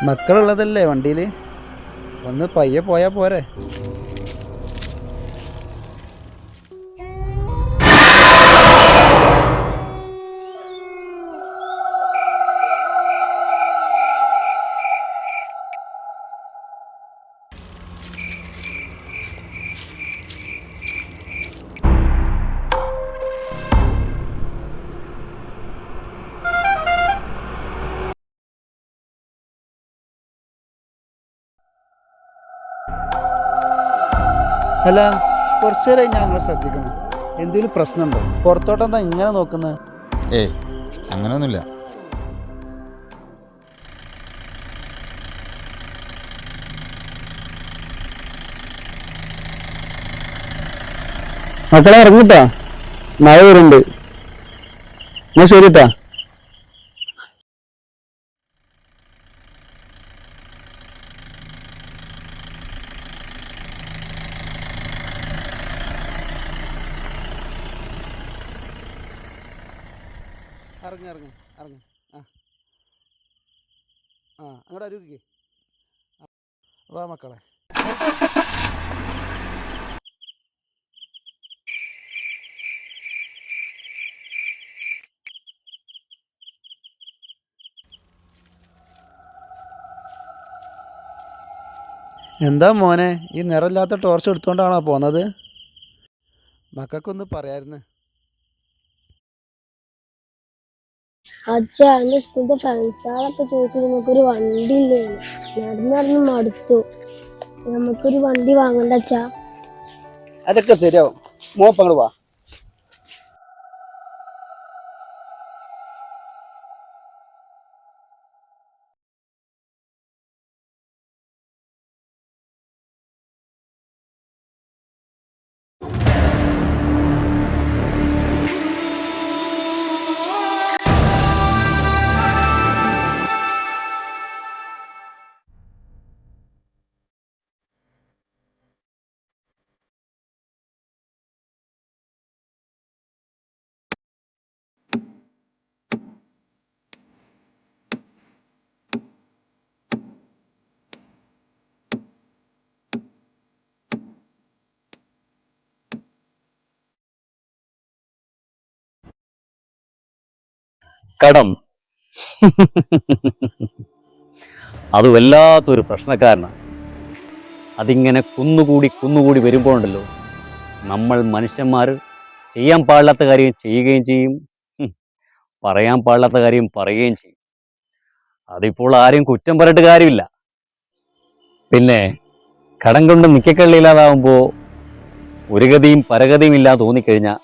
മക്കളുള്ളതല്ലേ വണ്ടിയിൽ, ഒന്ന് പയ്യെ പോയാൽ പോരെ? അല്ല, കുറച്ചു നേരമായി ഞങ്ങൾ ശ്രദ്ധിക്കണം. എന്തെങ്കിലും പ്രശ്നമുണ്ടോ? പുറത്തോട്ടെന്താ ഇങ്ങനെ നോക്കുന്നത്? ഏയ് അങ്ങനെയൊന്നുമില്ല. മക്കളെ ഇറങ്ങിട്ടാ, മഴ വരുന്നുണ്ട്. എന്നാ ശരിട്ടാ. ഇറങ്ങി ഇറങ്ങി ഇറങ്ങി. ആ ആ അങ്ങോട്ട് അരുവിക്ക് വാ മക്കളെ. എന്താ മോനെ, ഈ നിറമില്ലാത്ത ടോർച്ച് എടുത്തുകൊണ്ടാണോ പോന്നത്? മക്കൾക്കൊന്ന് പറയായിരുന്നു. അച്ഛാ, എന്റെ സ്കൂളിലെ ഫ്രണ്ട്സുകളൊക്കെ ചോദിച്ചു നമുക്കൊരു വണ്ടി ഇല്ലേന്ന്. നടന്ന് മടുത്തു. നമുക്കൊരു വണ്ടി വാങ്ങണ്ട അച്ഛാ. അതൊക്കെ ശരിയാവും. മോപ്പങ്ങൾ വാ. കടം അത് വല്ലാത്തൊരു പ്രശ്നക്കാരനാണ്. അതിങ്ങനെ കുന്നുകൂടി വരുമ്പോഴുണ്ടല്ലോ, നമ്മൾ മനുഷ്യന്മാർ ചെയ്യാൻ പാടില്ലാത്ത കാര്യം ചെയ്യുകയും ചെയ്യും, പറയാൻ പാടില്ലാത്ത കാര്യം പറയുകയും ചെയ്യും. അതിപ്പോൾ ആരെയും കുറ്റം പറഞ്ഞിട്ട് കാര്യമില്ല. പിന്നെ കടം കൊണ്ട് നിക്കക്കള്ളിയില്ലാതാവുമ്പോൾ ഒരു ഗതിയും പരഗതിയും ഇല്ലാതെ തോന്നിക്കഴിഞ്ഞാൽ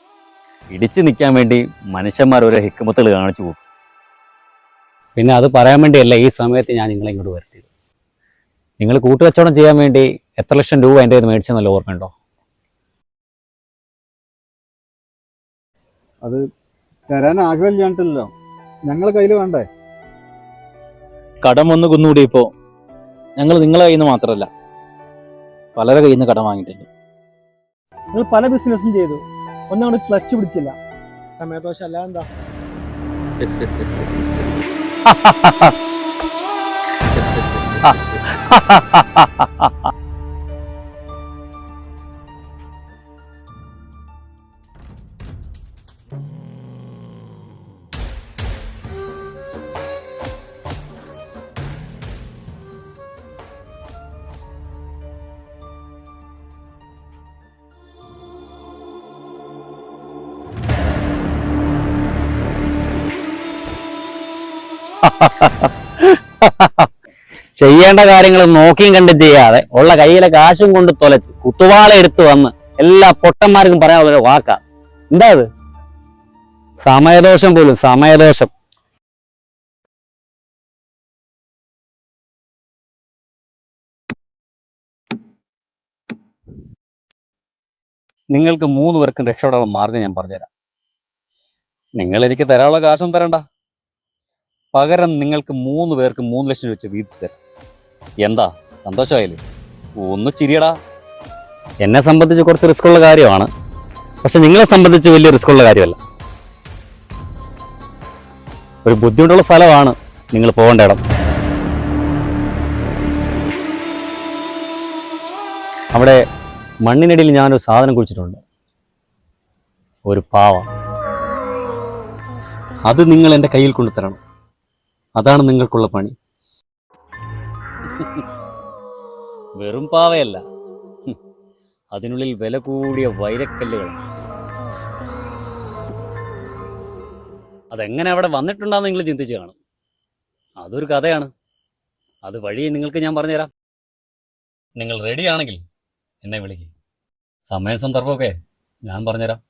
ഇടിച്ചു നിൽക്കാൻ വേണ്ടി മനുഷ്യന്മാർ ഓരോ ഹിക്മത്തുകൾ കാണിച്ചു പോകും. പിന്നെ അത് പറയാൻ വേണ്ടിയല്ല ഈ സമയത്ത് ഞാൻ നിങ്ങളെ ഇങ്ങോട്ട് വരുത്തിയത്. നിങ്ങൾ കൂട്ടുകച്ചവടം ചെയ്യാൻ വേണ്ടി എത്ര ലക്ഷം രൂപ എൻ്റെ കയ്യിൽ മേടിച്ചെന്നല്ല ഓർമ്മയുണ്ടോ? അത് തരാൻ ആഗ്രഹമില്ലാണ്ടല്ലോ, ഞങ്ങളെ കയ്യിൽ വേണ്ടേ? കടം ഒന്ന് കുന്നുകൂടിയപ്പോൾ ഞങ്ങൾ നിങ്ങളെ കയ്യിൽ നിന്ന് മാത്രമല്ല പലരുടെ കയ്യിൽ നിന്ന് കടം വാങ്ങിയിട്ടുണ്ട്. നിങ്ങൾ പല ബിസിനസ്സും ചെയ്തു, ഒന്നും അങ്ങോട്ട് ക്ലച്ച് പിടിച്ചില്ല. സമയദോഷം അല്ല എന്താ? ചെയ്യേണ്ട കാര്യങ്ങൾ നോക്കിയും കണ്ടും ചെയ്യാതെ ഉള്ള കയ്യിലെ കാശും കൊണ്ട് തൊലച്ച് കുത്തുവാള എടുത്ത് വന്ന് എല്ലാ പൊട്ടന്മാർക്കും പറയാനുള്ള വാക്കാ. എന്താ അത്? സമയദോഷം പോലും, സമയദോഷം. നിങ്ങൾക്ക് 3 പേർക്കും രക്ഷപ്പെടാനുള്ള മാർഗം ഞാൻ പറഞ്ഞുതരാം. നിങ്ങൾ എനിക്ക് തരാനുള്ള കാശും തരണ്ട, പകരം നിങ്ങൾക്ക് 3 പേർക്ക് 3 ലക്ഷം രൂപ വെച്ച് വീതിച്ചു തരാം. എന്താ, സന്തോഷമായില്ലേ? ഒന്ന് ചിരിയടാ. എന്നെ സംബന്ധിച്ച് കുറച്ച് റിസ്ക് ഉള്ള കാര്യമാണ്, പക്ഷെ നിങ്ങളെ സംബന്ധിച്ച് വലിയ റിസ്ക് ഉള്ള കാര്യമല്ല. ഒരു ബുദ്ധിമുട്ടുള്ള സ്ഥലമാണ് നിങ്ങൾ പോകേണ്ട ഇടം. അവിടെ മണ്ണിനടിയിൽ ഞാനൊരു സാധനം കുഴിച്ചിട്ടുണ്ട്, ഒരു പാവ. അത് നിങ്ങൾ എൻ്റെ കയ്യിൽ കൊണ്ടുതരണം. അതാണ് നിങ്ങൾക്കുള്ള പണി. വെറും പാവയല്ല, അതിനുള്ളിൽ വില കൂടിയ വൈരക്കല്ലുകൾ. അതെങ്ങനെ അവിടെ വന്നിട്ടുണ്ടാന്ന് നിങ്ങൾ ചിന്തിച്ച് കാണും. അതൊരു കഥയാണ്. അത് വഴി നിങ്ങൾക്ക് ഞാൻ പറഞ്ഞുതരാം. നിങ്ങൾ റെഡിയാണെങ്കിൽ എന്നെ വിളിക്കും. സമയ സന്ദർഭമൊക്കെ ഞാൻ പറഞ്ഞുതരാം.